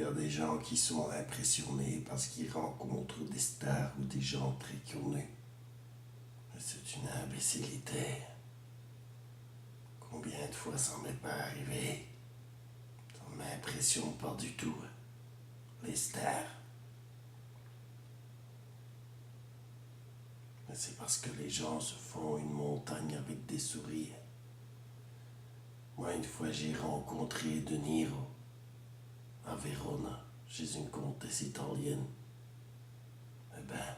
Il y a des gens qui sont impressionnés parce qu'ils rencontrent des stars ou des gens très connus. Mais c'est une imbécilité. Combien de fois ça m'est pas arrivé? Ça ne m'impressionne pas du tout. Les stars. Mais c'est parce que les gens se font une montagne avec des sourires. Moi, une fois, j'ai rencontré De Niro à Verona, chez une comtesse italienne. Eh ben,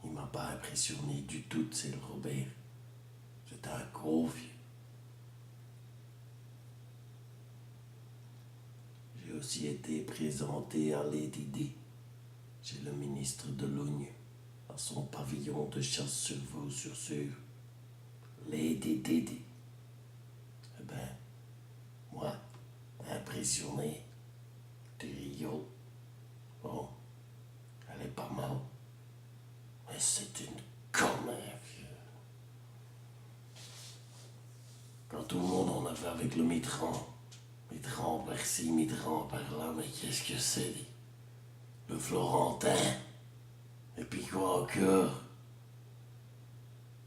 il m'a pas impressionné du tout, c'est le Robert. C'était un gros vieux. J'ai aussi été présenté à Lady Di, chez le ministre de l'Oignon, à son pavillon de chasse sur Vaux-sur-Sûre. Lady Didi. Eh ben, moi, impressionné, tu rigoles. Bon, elle est pas mal, mais c'est une conne, vieux. Quand tout le monde en avait avec le Mitterrand, Mitterrand par-ci, Mitterrand par-là, mais qu'est-ce que c'est, dit? Le Florentin. Et puis quoi encore?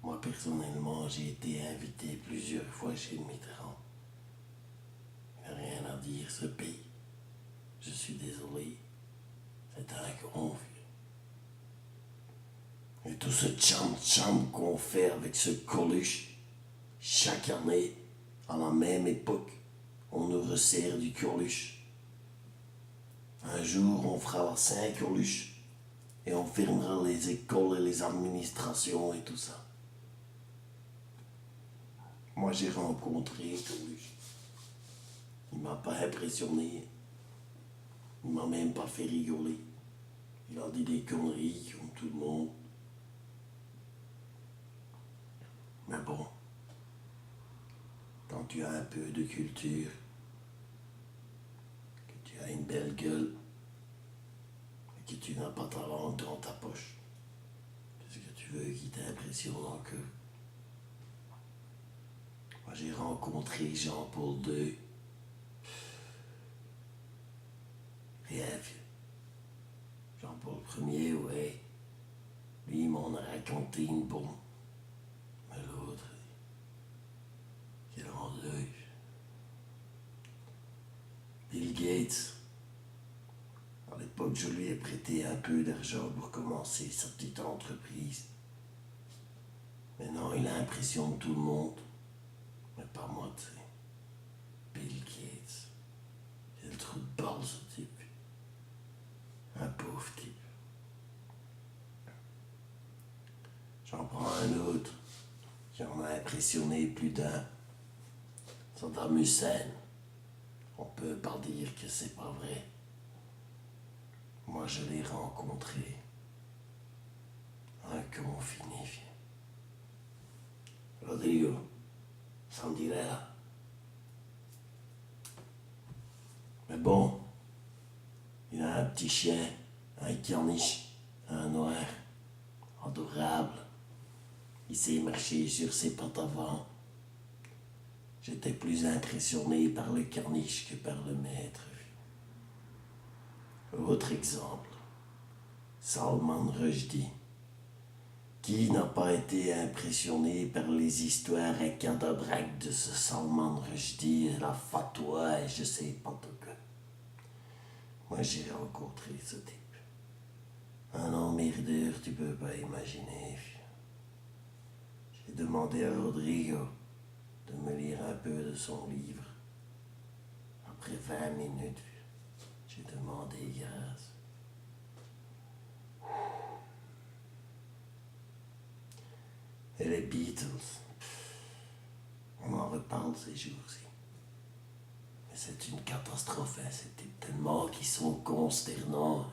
Moi, personnellement, j'ai été invité plusieurs fois chez le Mitterrand. Il n'y a rien à dire, ce pays. Je suis désolé. C'est un con, vieux. Et tout ce tcham-tcham qu'on fait avec ce Coluche, chaque année, à la même époque, on nous resserre du Coluche. Un jour, on fera la Saint-Coluche et on fermera les écoles et les administrations et tout ça. Moi, j'ai rencontré Coluche. Il m'a pas impressionné. Il m'a même pas fait rigoler. Il a dit des conneries comme tout le monde. Mais bon, quand tu as un peu de culture, que tu as une belle gueule, et que tu n'as pas ta langue dans ta poche, qu'est-ce que tu veux qui t'impressionne encore? Moi, j'ai rencontré Jean-Paul II. Rien, vieux. Jean-Paul Ier, ouais. Lui, il m'en a raconté une bonne. Mais l'autre, quel en deuil. Bill Gates. À l'époque, je lui ai prêté un peu d'argent pour commencer sa petite entreprise. Maintenant, il a l'impression de tout le monde. Mais pas moi, tu sais. Bill Gates. Il a le trou de balle, ce type. Un pauvre type. J'en prends un autre qui en a impressionné plus d'un. Saddam Hussein. On peut pas dire que c'est pas vrai. Moi, je l'ai rencontré. Un con fini. Rodrigo, ça me dirait là. Mais bon, il a un petit chien, un caniche, un noir, adorable. Il sait marcher sur ses pattes avant. J'étais plus impressionné par le caniche que par le maître. Autre exemple, Salman Rushdie. Qui n'a pas été impressionné par les histoires incadabraques de ce Salman Rushdie et la fatwa et je sais pas tout quoi. Moi, j'ai rencontré ce type. Un emmerdeur, tu peux pas imaginer. J'ai demandé à Rodrigo de me lire un peu de son livre. Après 20 minutes, j'ai demandé grâce. Et les Beatles, on en reparle ces jours-ci. Mais c'est une catastrophe, hein, ces types tellement qui sont consternants.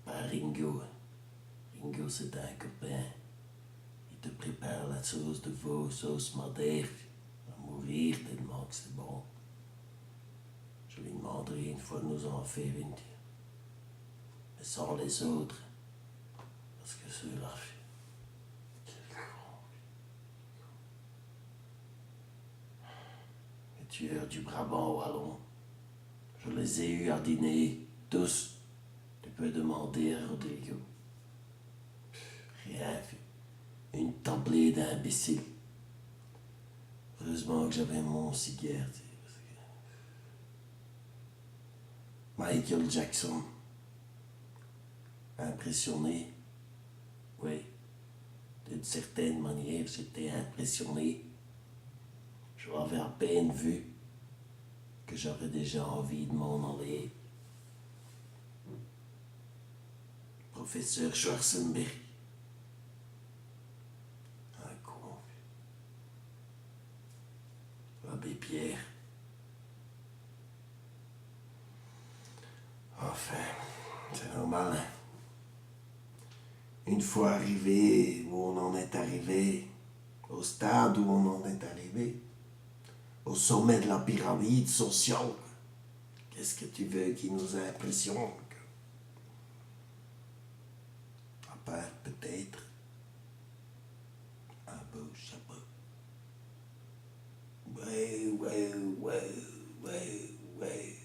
Pas Ringo. Ringo, c'est un copain. Il te prépare la sauce de veau, sauce madère. À mourir tellement que c'est bon. Je lui demanderai une fois de nous en faire une. Mais sans les autres. Parce que ceux-là, le tueur du Brabant wallon, Je les ai eus à dîner, tous. Tu peux demander à Rodrigo. Rien fait. Une tablée d'imbéciles. Heureusement que j'avais mon cigare, tu sais, parce que Michael Jackson. Impressionné. Oui. D'une certaine manière, j'étais impressionné. Je l'avais à peine vu que j'aurais déjà envie de m'en aller. Professeur Schwarzenberg. Un con. L'abbé Pierre. Enfin, c'est normal. Hein. Une fois arrivé où on en est arrivé, au stade où on en est arrivé, au sommet de la pyramide sociale, qu'est-ce que tu veux qui nous impressionne? À part peut-être un beau chapeau. Ouais, ouais, ouais, ouais, ouais.